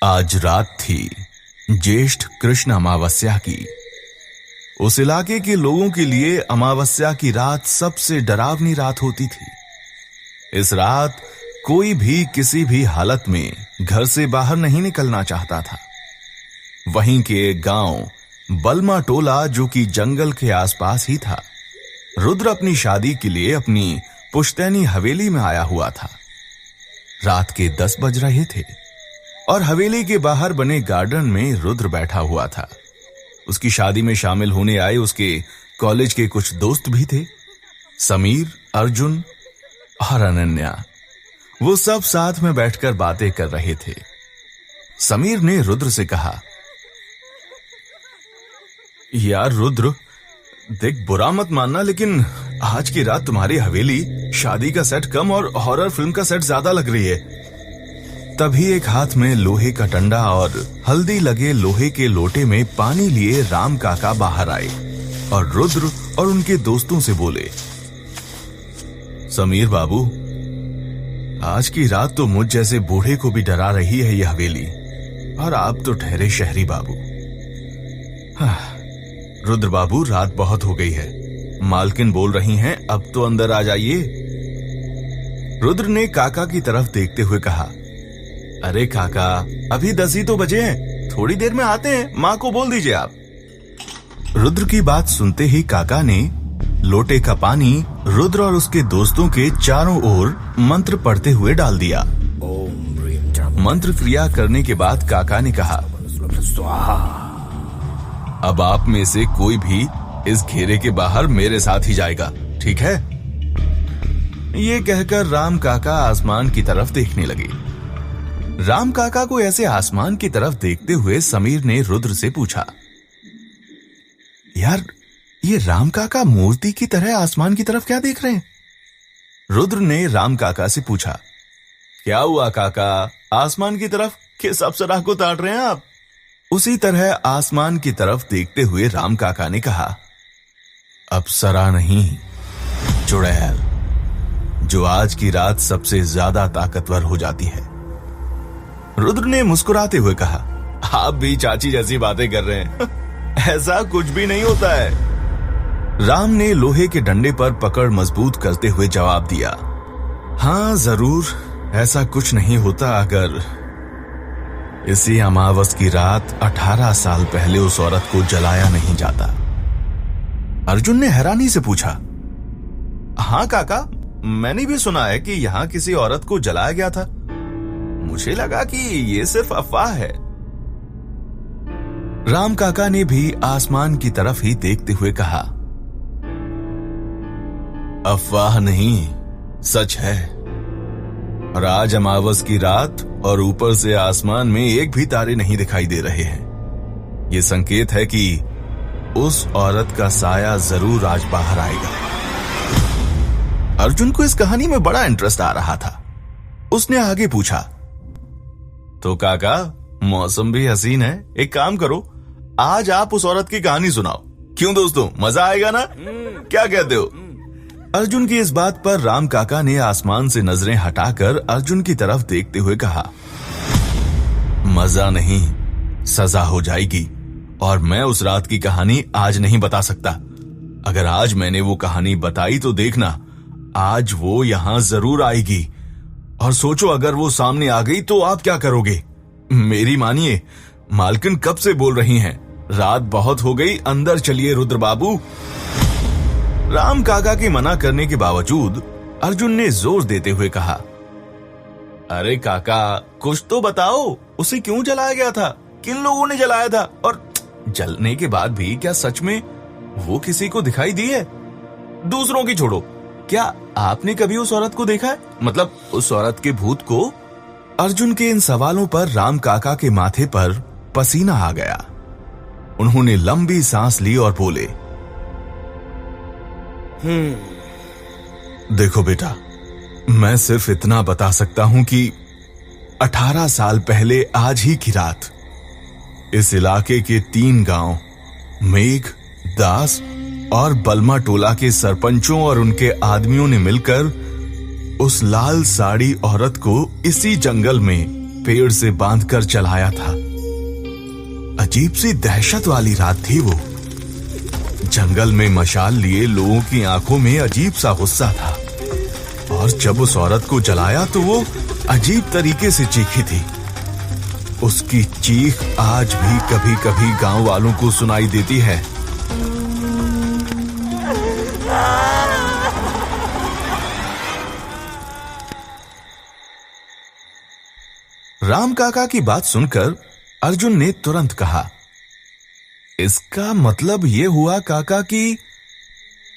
आज रात थी ज्येष्ठ कृष्ण अमावस्या की। उस इलाके के लोगों के लिए अमावस्या की रात सबसे डरावनी रात होती थी। इस रात कोई भी किसी भी हालत में घर से बाहर नहीं निकलना चाहता था। वहीं के एक गांव बलमा टोला, जो कि जंगल के आसपास ही था, रुद्र अपनी शादी के लिए अपनी पुश्तैनी हवेली में आया हुआ था। रात के 10 बज रहे थे और हवेली के बाहर बने गार्डन में रुद्र बैठा हुआ था। उसकी शादी में शामिल होने आए उसके कॉलेज के कुछ दोस्त भी थे, समीर, अर्जुन और अनन्या। वो सब साथ में बैठकर बातें कर रहे थे। समीर ने रुद्र से कहा, यार रुद्र, देख, बुरा मत मानना, लेकिन आज की रात तुम्हारी हवेली शादी का सेट कम और हॉरर फिल्म का सेट ज्यादा लग रही है। तभी एक हाथ में लोहे का डंडा और हल्दी लगे लोहे के लोटे में पानी लिए राम काका बाहर आए और रुद्र और उनके दोस्तों से बोले, समीर बाबू, आज की रात तो मुझ जैसे बूढ़े को भी डरा रही है यह हवेली, और आप तो ठहरे शहरी बाबू। रुद्र बाबू, रात बहुत हो गई है, मालकिन बोल रही हैं अब तो अंदर आ जाइए। रुद्र ने काका की तरफ देखते हुए कहा, अरे काका, अभी 10 ही तो बजे हैं, थोड़ी देर में आते हैं, माँ को बोल दीजिए आप। रुद्र की बात सुनते ही काका ने लोटे का पानी रुद्र और उसके दोस्तों के चारों ओर मंत्र पढ़ते हुए डाल दिया। मंत्र क्रिया करने के बाद काका ने कहा, अब आप में से कोई भी इस घेरे के बाहर मेरे साथ ही जाएगा, ठीक है? ये कहकर राम काका आसमान की तरफ देखने लगे। राम काका को ऐसे आसमान की तरफ देखते हुए समीर ने रुद्र से पूछा, यार, ये राम काका मूर्ति की तरह आसमान की तरफ क्या देख रहे हैं? रुद्र ने राम काका से पूछा, क्या हुआ काका, आसमान की तरफ किस अप्सरा को ताड़ रहे हैं आप? उसी तरह आसमान की तरफ देखते हुए राम काका ने कहा, अप्सरा नहीं, चुड़ैल, जो आज की रात सबसे ज्यादा ताकतवर हो जाती है। रुद्र ने मुस्कुराते हुए कहा, आप भी चाची जैसी बातें कर रहे हैं। ऐसा कुछ भी नहीं होता है। राम ने लोहे के डंडे पर पकड़ मजबूत करते हुए जवाब दिया, हाँ जरूर, ऐसा कुछ नहीं होता अगर इसी अमावस की रात 18 साल पहले उस औरत को जलाया नहीं जाता। अर्जुन ने हैरानी से पूछा, हाँ काका, मैंने भी सुना है कि यहाँ किसी औरत को जलाया गया था, मुझे लगा कि ये सिर्फ अफवाह है। राम काका ने भी आसमान की तरफ ही देखते हुए कहा, अफवाह नहीं, सच है। और आज अमावस की रात और ऊपर से आसमान में एक भी तारे नहीं दिखाई दे रहे हैं। ये संकेत है कि उस औरत का साया जरूर आज बाहर आएगा। अर्जुन को इस कहानी में बड़ा इंटरेस्ट आ रहा था। उसने आगे पूछा, तो काका, मौसम भी हसीन है, एक काम करो, आज आप उस औरत की कहानी सुनाओ। क्यों दोस्तों, मजा आएगा ना? क्या कहते हो? अर्जुन की इस बात पर राम काका ने आसमान से नजरें हटाकर अर्जुन की तरफ देखते हुए कहा, मजा नहीं, सजा हो जाएगी, और मैं उस रात की कहानी आज नहीं बता सकता। अगर आज मैंने वो कहानी बताई तो देखना, आज वो यहां जरूर आएगी। और सोचो, अगर वो सामने आ गई तो आप क्या करोगे? मेरी मानिए, मालकिन कब से बोल रही हैं, रात बहुत हो गई, अंदर चलिए रुद्र बाबू। राम काका के मना करने के बावजूद अर्जुन ने जोर देते हुए कहा, अरे काका, कुछ तो बताओ, उसे क्यों जलाया गया था? किन लोगों ने जलाया था? और जलने के बाद भी क्या सच में वो किसी को दिखाई दी है? दूसरों की छोड़ो, क्या आपने कभी उस औरत को देखा है? मतलब उस औरत के भूत को? अर्जुन के इन सवालों पर राम काका के माथे पर पसीना आ गया। उन्होंने लंबी सांस ली और बोले, देखो बेटा, मैं सिर्फ इतना बता सकता हूं कि 18 साल पहले आज ही की रात इस इलाके के 3 गांव, मेघ, दास और बलमा टोला के सरपंचों और उनके आदमियों ने मिलकर उस लाल साड़ी औरत को इसी जंगल में पेड़ से बांधकर चलाया था। अजीब सी दहशत वाली रात थी वो। जंगल में मशाल लिए लोगों की आंखों में अजीब सा गुस्सा था, और जब उस औरत को जलाया तो वो अजीब तरीके से चीखी थी। उसकी चीख आज भी कभी कभी गांव वालों को सुनाई देती है। राम काका की बात सुनकर अर्जुन ने तुरंत कहा, इसका मतलब यह हुआ काका कि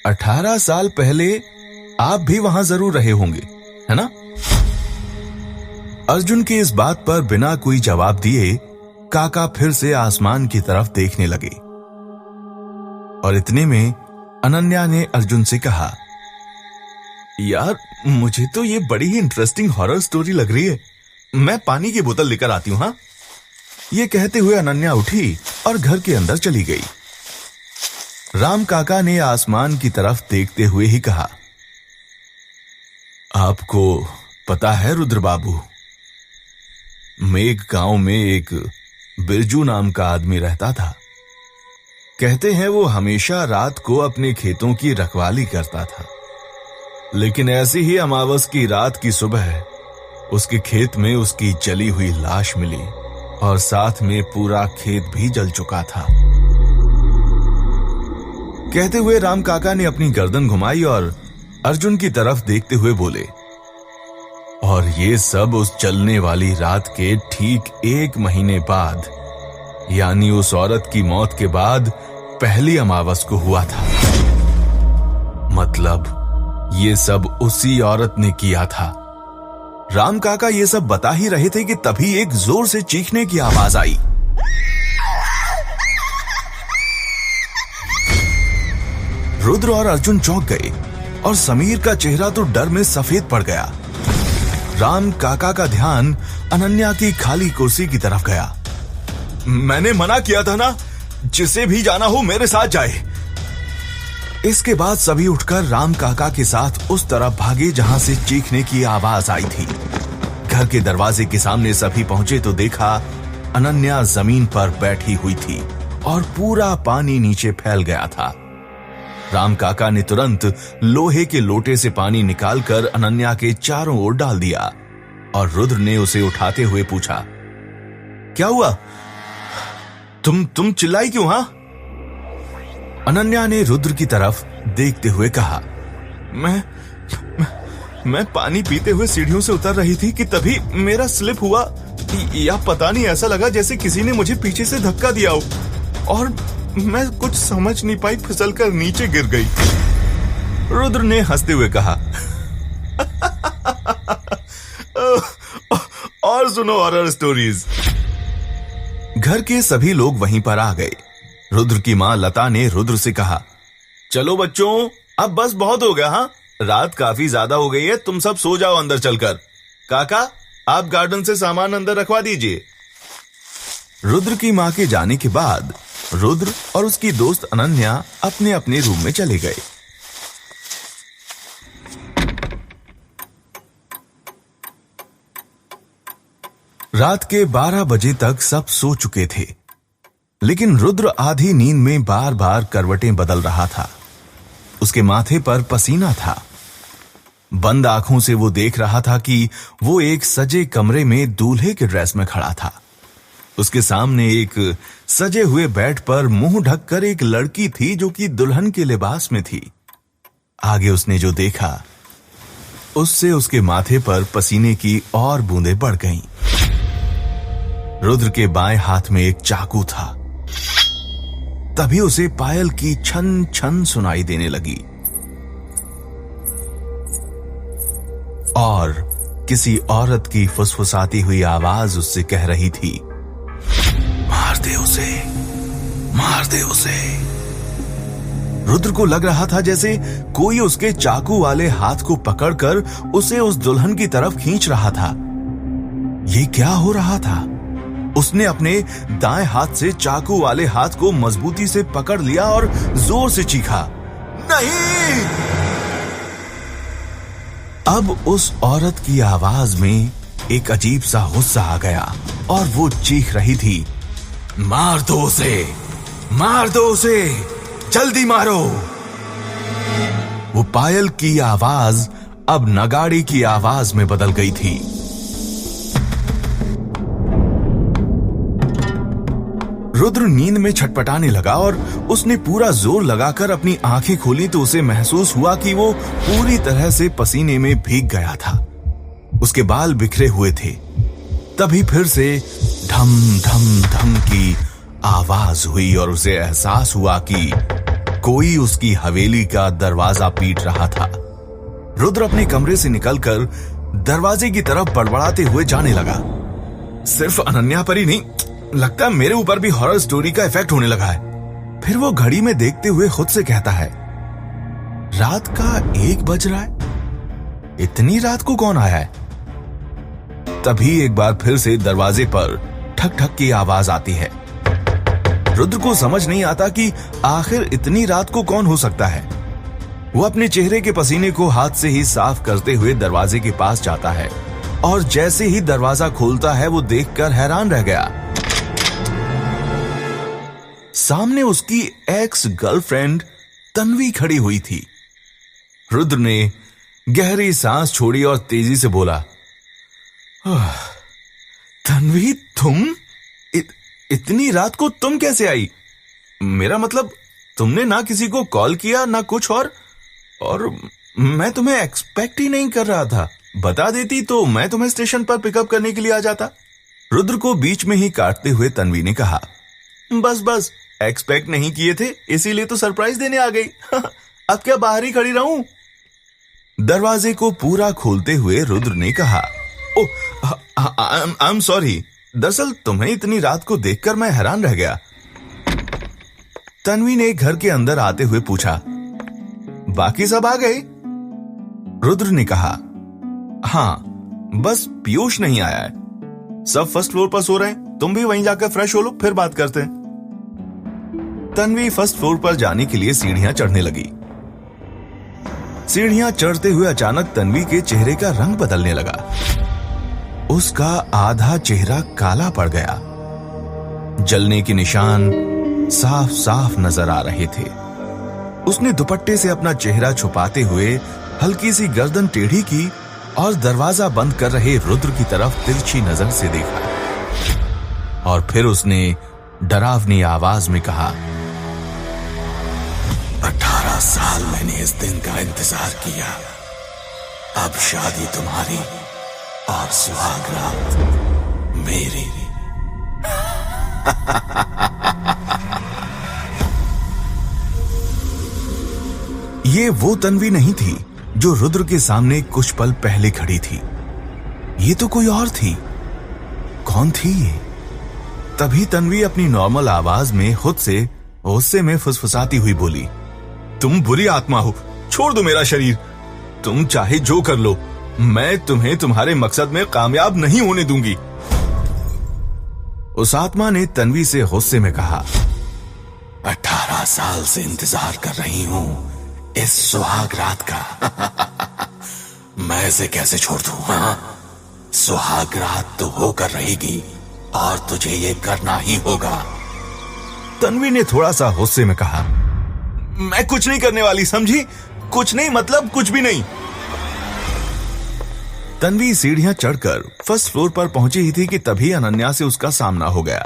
18 साल पहले आप भी वहां जरूर रहे होंगे, है ना? अर्जुन की इस बात पर बिना कोई जवाब दिए काका फिर से आसमान की तरफ देखने लगे। और इतने में अनन्या ने अर्जुन से कहा, यार मुझे तो ये बड़ी ही इंटरेस्टिंग हॉरर स्टोरी लग रही है, मैं पानी की बोतल लेकर आती हूं। हाँ, ये कहते हुए अनन्या उठी और घर के अंदर चली गई। राम काका ने आसमान की तरफ देखते हुए ही कहा, आपको पता है रुद्र बाबू, मेघ गांव में एक बिरजू नाम का आदमी रहता था। कहते हैं वो हमेशा रात को अपने खेतों की रखवाली करता था, लेकिन ऐसी ही अमावस की रात की सुबह उसके खेत में उसकी जली हुई लाश मिली और साथ में पूरा खेत भी जल चुका था। कहते हुए राम काका ने अपनी गर्दन घुमाई और अर्जुन की तरफ देखते हुए बोले, और ये सब उस जलने वाली रात के ठीक 1 महीने बाद, यानी उस औरत की मौत के बाद पहली अमावस को हुआ था। मतलब ये सब उसी औरत ने किया था। राम काका ये सब बता ही रहे थे कि तभी एक जोर से चीखने की आवाज आई। रुद्र और अर्जुन चौंक गए और समीर का चेहरा तो डर में सफेद पड़ गया। राम काका का ध्यान अनन्या की खाली कुर्सी की तरफ गया। मैंने मना किया था ना, जिसे भी जाना हो मेरे साथ जाए। इसके बाद सभी उठकर राम काका के साथ उस तरफ भागे जहां से चीखने की आवाज आई थी। घर के दरवाजे के सामने सभी पहुंचे तो देखा अनन्या जमीन पर बैठी हुई थी और पूरा पानी नीचे फैल गया था। राम काका ने तुरंत लोहे के लोटे से पानी निकालकर अनन्या के चारों ओर डाल दिया और रुद्र ने उसे उठाते हुए पूछा, क्या हुआ? तुम चिल्लाई क्यों? हां? अनन्या ने रुद्र की तरफ देखते हुए कहा, मैं पानी पीते हुए सीढ़ियों से उतर रही थी कि तभी मेरा स्लिप हुआ, या पता नहीं, ऐसा लगा जैसे किसी ने मुझे पीछे से धक्का दिया हो और मैं कुछ समझ नहीं पाई, फिसलकर नीचे गिर गई। रुद्र ने हंसते हुए कहा, और सुनो हॉरर स्टोरीज। घर के सभी लोग वहीं पर आ गए। रुद्र की मां लता ने रुद्र से कहा, चलो बच्चों, अब बस बहुत हो गया। हाँ, रात काफी ज्यादा हो गई है, तुम सब सो जाओ अंदर चलकर। काका, आप गार्डन से सामान अंदर रखवा दीजिए। रुद्र की मां के जाने के बाद रुद्र और उसकी दोस्त अनन्या अपने अपने रूम में चले गए। रात के 12 बजे तक सब सो चुके थे, लेकिन रुद्र आधी नींद में बार बार करवटें बदल रहा था। उसके माथे पर पसीना था। बंद आंखों से वो देख रहा था कि वो एक सजे कमरे में दूल्हे के ड्रेस में खड़ा था। उसके सामने एक सजे हुए बेड पर मुंह ढककर एक लड़की थी जो कि दुल्हन के लिबास में थी। आगे उसने जो देखा उससे उसके माथे पर पसीने की और बूंदें बढ़ गईं। रुद्र के बाएं हाथ में एक चाकू था। तभी उसे पायल की छन छन सुनाई देने लगी और किसी औरत की फुसफुसाती हुई आवाज उससे कह रही थी, मार दे उसे, मार दे उसे। रुद्र को लग रहा था जैसे कोई उसके चाकू वाले हाथ को पकड़कर उसे उस दुल्हन की तरफ खींच रहा था। ये क्या हो रहा था? उसने अपने दाएं हाथ से चाकू वाले हाथ को मजबूती से पकड़ लिया और जोर से चीखा, नहीं! अब उस औरत की आवाज में एक अजीब सा गुस्सा आ गया और वो चीख रही थी, मार दो उसे, मार दो उसे, जल्दी मारो। वो पायल की आवाज अब नगाड़े की आवाज में बदल गई थी। रुद्र नींद में छटपटाने लगा और उसने पूरा जोर लगाकर अपनी आंखें खोली तो उसे महसूस हुआ कि वो पूरी तरह से पसीने में भीग गया था। उसके बाल बिखरे हुए थे। तभी फिर से धम धम धम की आवाज हुई और उसे एहसास हुआ कि कोई उसकी हवेली का दरवाजा पीट रहा था। रुद्र अपने कमरे से निकलकर दरवाजे की तरफ बड़बड़ाते हुए जाने लगा। सिर्फ अनन्या पर ही नहीं, लगता है मेरे ऊपर भी हॉरर स्टोरी का इफेक्ट होने लगा है। फिर वो घड़ी में देखते हुए खुद से कहता है, रात का 1 बज रहा है, इतनी रात को कौन आया है? तभी एक बार फिर से दरवाजे पर ठक ठक की आवाज आती है। रुद्र को समझ नहीं आता कि आखिर इतनी रात को कौन हो सकता है। वो अपने चेहरे के पसीने को हाथ से ही साफ करते हुए दरवाजे के पास जाता है और जैसे ही दरवाजा खोलता है वो देखकर हैरान रह गया। सामने उसकी एक्स गर्लफ्रेंड तन्वी खड़ी हुई थी। रुद्र ने गहरी सांस छोड़ी और तेजी से बोला, तन्वी, तुम इतनी रात को तुम कैसे आई? मेरा मतलब, तुमने ना किसी को कॉल किया ना कुछ, और मैं तुम्हें एक्सपेक्ट ही नहीं कर रहा था। बता देती तो मैं तुम्हें स्टेशन पर पिकअप करने के लिए आ जाता। रुद्र को बीच में ही काटते हुए तन्वी ने कहा, बस एक्सपेक्ट नहीं किए थे, इसीलिए तो सरप्राइज देने आ गई। अब क्या बाहर ही खड़ी रहूं? दरवाजे को पूरा खोलते हुए रुद्र ने कहा, आई एम सॉरी, दरअसल तुम्हें इतनी रात को देखकर मैं हैरान रह गया। तन्वी ने घर के अंदर आते हुए पूछा, बाकी सब आ गए? रुद्र ने कहा, हाँ, बस पीयूष नहीं आया है। सब फर्स्ट फ्लोर पर सो रहे हैं, तुम भी वहीं जाकर फ्रेश हो लो, फिर बात करते हैं। तन्वी फर्स्ट फ्लोर पर जाने के लिए सीढ़ियां चढ़ने लगी। सीढ़ियां चढ़ते हुए अचानक तन्वी के चेहरे का रंग बदलने लगा। उसका आधा चेहरा काला पड़ गया। जलने के निशान साफ साफ नजर आ रहे थे। उसने दुपट्टे से अपना चेहरा छुपाते हुए हल्की सी गर्दन टेढ़ी की और दरवाजा बंद कर रहे रुद्र की तरफ तिरछी नजर से देखा और फिर उसने डरावनी आवाज में कहा, 18 साल मैंने इस दिन का इंतजार किया। अब शादी तुम्हारी और सुहाग रात मेरी। ये वो तन्वी नहीं थी जो रुद्र के सामने कुछ पल पहले खड़ी थी। ये तो कोई और थी। कौन थी ये? तभी तन्वी अपनी नॉर्मल आवाज में खुद से गुस्से में फुसफुसाती हुई बोली, तुम बुरी आत्मा हो, छोड़ दो मेरा शरीर। तुम चाहे जो कर लो, मैं तुम्हें तुम्हारे मकसद में कामयाब नहीं होने दूंगी। उस आत्मा ने तन्वी से गुस्से में कहा, 18 साल से इंतजार कर रही हूं इस सुहाग रात का। मैं इसे कैसे छोड़ दूं? हाँ, सुहाग रात तो होकर रहेगी और तुझे ये करना ही होगा। तन्वी ने थोड़ा सा गुस्से में कहा, मैं कुछ नहीं करने वाली, समझी? कुछ नहीं मतलब कुछ भी नहीं। तन्वी सीढ़ियां चढ़कर फर्स्ट फ्लोर पर पहुंची ही थी कि तभी अनन्या से उसका सामना हो गया।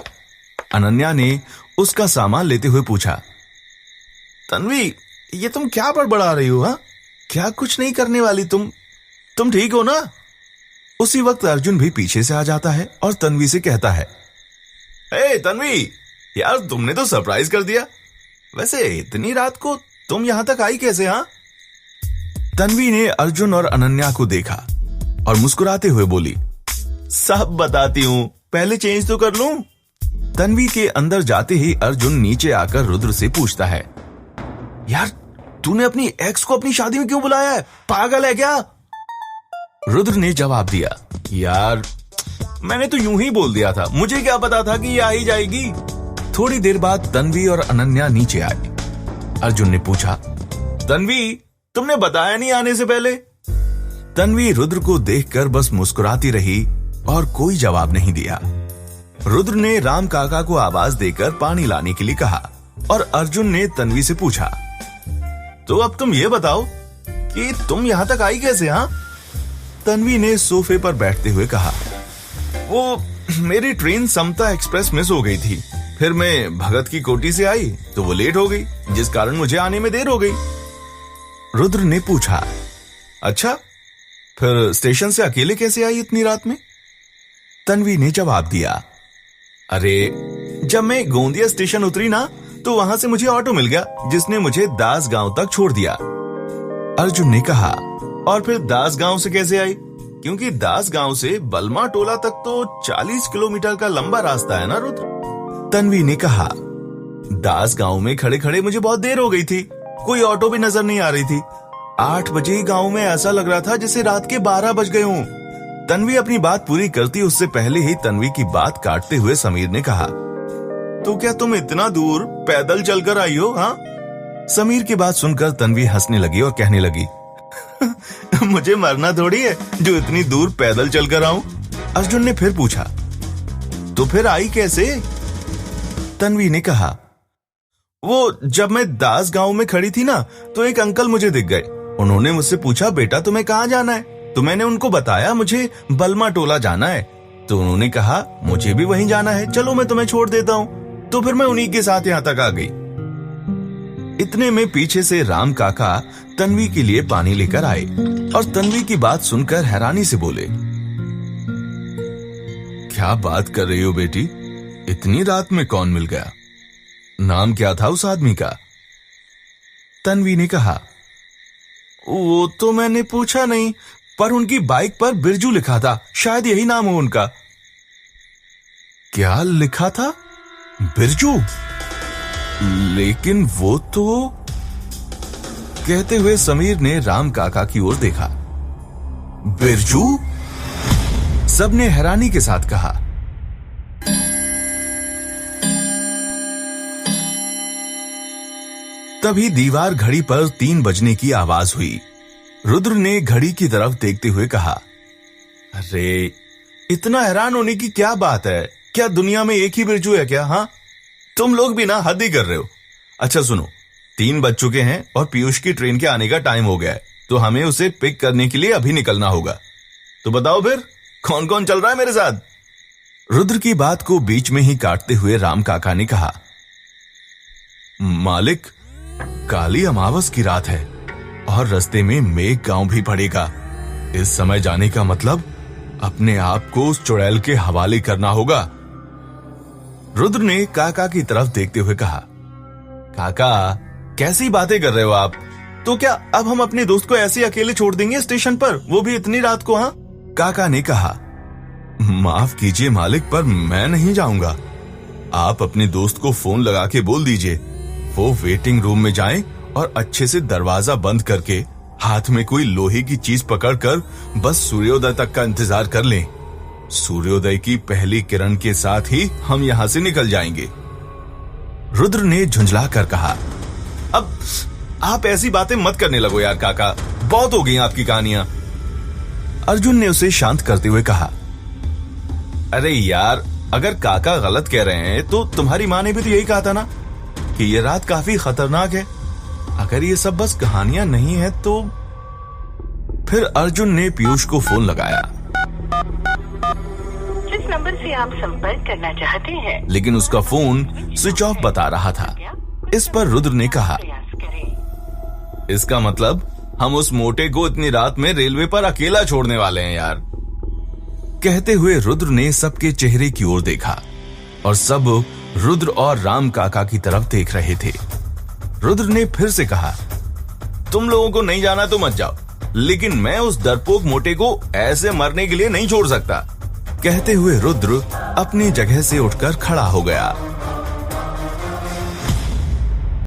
अनन्या ने उसका सामान लेते हुए पूछा, तन्वी, ये तुम क्या बड़बड़ा रही हो? हाँ, क्या कुछ नहीं करने वाली? तुम ठीक हो ना? उसी वक्त अर्जुन भी पीछे से आ जाता है और तन्वी से कहता है, ए तन्वी, यार तुमने तो सरप्राइज कर दिया। वैसे इतनी रात को तुम यहां तक आई कैसे? हाँ? तन्वी ने अर्जुन और अनन्या को देखा और मुस्कुराते हुए बोली, सब बताती हूं, पहले चेंज तो कर लूं। तन्वी के अंदर जाते ही अर्जुन नीचे आकर रुद्र से पूछता है, यार तूने अपनी एक्स को अपनी शादी में क्यों बुलाया है? पागल है क्या? रुद्र ने जवाब दिया, यार मैंने तो यूं ही बोल दिया था, मुझे क्या पता था कि ये आ ही जाएगी। थोड़ी देर बाद तन्वी और अनन्या नीचे आई। अर्जुन ने पूछा, तन्वी तुमने बताया नहीं आने से पहले? तन्वी रुद्र को देखकर बस मुस्कुराती रही और कोई जवाब नहीं दिया। रुद्र ने राम काका को आवाज देकर पानी लाने के लिए कहा और अर्जुन ने तन्वी से पूछा, तो अब तुम ये बताओ कि तुम यहां तक आई कैसे? हाँ, तन्वी ने सोफे पर बैठते हुए कहा, वो मेरी ट्रेन समता एक्सप्रेस मिस हो गई थी। फिर मैं भगत की कोठी से आई तो वो लेट हो गई, जिस कारण मुझे आने में देर हो गई। रुद्र ने पूछा, अच्छा, फिर स्टेशन से अकेले कैसे आई इतनी रात में? तन्वी ने जवाब दिया, अरे जब मैं गोंदिया स्टेशन उतरी ना तो वहां से मुझे ऑटो मिल गया जिसने मुझे दास गांव तक छोड़ दिया। अर्जुन ने कहा, और फिर दास गांव से कैसे आई? क्योंकि दास गांव से बलमा टोला तक तो 40 किलोमीटर का लंबा रास्ता है ना रुद्र। तन्वी ने कहा, दास गांव में खड़े खड़े मुझे बहुत देर हो गई थी, कोई ऑटो भी नजर नहीं आ रही थी। 8 बजे गांव में ऐसा लग रहा था जैसे रात के 12 बज गए हों। तन्वी अपनी बात पूरी करती उससे पहले ही तन्वी की बात काटते हुए समीर ने कहा, तो क्या तुम इतना दूर पैदल चलकर आई हो? हाँ। समीर की बात सुनकर तन्वी हंसने लगी और कहने लगी, मुझे मरना थोड़ी है जो इतनी दूर पैदल चलकर आऊं। अर्जुन ने फिर पूछा, तो फिर आई कैसे? तन्वी ने कहा, वो जब मैं दास गांव में खड़ी थी ना तो एक अंकल मुझे दिख गए। उन्होंने मुझसे पूछा, बेटा तुम्हें कहाँ जाना है? तो मैंने उनको बताया मुझे बलमा टोला जाना है। तो उन्होंने कहा, मुझे भी वहीं जाना है, चलो मैं तुम्हें छोड़ देता हूँ। तो फिर मैं उन्हीं के साथ यहाँ तक आ गई। इतने में पीछे से राम काका तन्वी के लिए पानी लेकर आए और तन्वी की बात सुनकर हैरानी से बोले, क्या बात कर रही हो बेटी? इतनी रात में कौन मिल गया? नाम क्या था उस आदमी का? तन्वी ने कहा, वो तो मैंने पूछा नहीं, पर उनकी बाइक पर बिरजू लिखा था, शायद यही नाम हो उनका। क्या लिखा था? बिरजू? लेकिन वो तो... कहते हुए समीर ने राम काका की ओर देखा। बिरजू? सबने हैरानी के साथ कहा। तभी दीवार घड़ी पर 3 बजने की आवाज हुई। रुद्र ने घड़ी की तरफ देखते हुए कहा, अरे इतना हैरान होने की क्या बात है? क्या दुनिया में एक ही बिरजू है क्या? हाँ, तुम लोग भी ना हद ही कर रहे हो। अच्छा सुनो, 3 बज चुके हैं और पीयूष की ट्रेन के आने का टाइम हो गया है, तो हमें उसे पिक करने के लिए अभी निकलना होगा। तो बताओ फिर कौन कौन चल रहा है मेरे साथ? रुद्र की बात को बीच में ही काटते हुए राम काका ने कहा, मालिक, काली अमावस की रात है और रास्ते में मेघ गांव भी पड़ेगा। इस समय जाने का मतलब अपने आप को उस चुड़ैल के हवाले करना होगा। रुद्र ने काका की तरफ देखते हुए कहा, काका कैसी बातें कर रहे हो आप? तो क्या अब हम अपने दोस्त को ऐसे अकेले छोड़ देंगे स्टेशन पर, वो भी इतनी रात को? हाँ, काका ने कहा, माफ कीजिए मालिक, पर मैं नहीं जाऊंगा। आप अपने दोस्त को फोन लगा के बोल दीजिए वो वेटिंग रूम में जाएं और अच्छे से दरवाजा बंद करके हाथ में कोई लोहे की चीज पकड़कर बस सूर्योदय तक का इंतजार कर लें। सूर्योदय की पहली किरण के साथ ही हम यहां से निकल जाएंगे। रुद्र ने झुंझला कर कहा, अब आप ऐसी बातें मत करने लगो यार काका, बहुत हो गई आपकी कहानियां। अर्जुन ने उसे शांत करते हुए कहा, अरे यार, अगर काका गलत कह रहे हैं तो तुम्हारी माँ ने भी तो यही कहा था ना कि ये रात काफी खतरनाक है। अगर ये सब बस कहानियां नहीं है तो... फिर अर्जुन ने पीयूष को फोन लगाया। जिस नंबर से आप संपर्क करना चाहते हैं, लेकिन उसका फोन स्विच ऑफ बता रहा था। इस पर रुद्र ने कहा, इसका मतलब हम उस मोटे को इतनी रात में रेलवे पर अकेला छोड़ने वाले हैं यार। कहते हुए रुद्र ने सबके चेहरे की ओर देखा और सब रुद्र और राम काका की तरफ देख रहे थे। रुद्र ने फिर से कहा, तुम लोगों को नहीं जाना तो मत जाओ, लेकिन मैं उस डरपोक मोटे को ऐसे मरने के लिए नहीं छोड़ सकता। कहते हुए रुद्र अपनी जगह से उठकर खड़ा हो गया।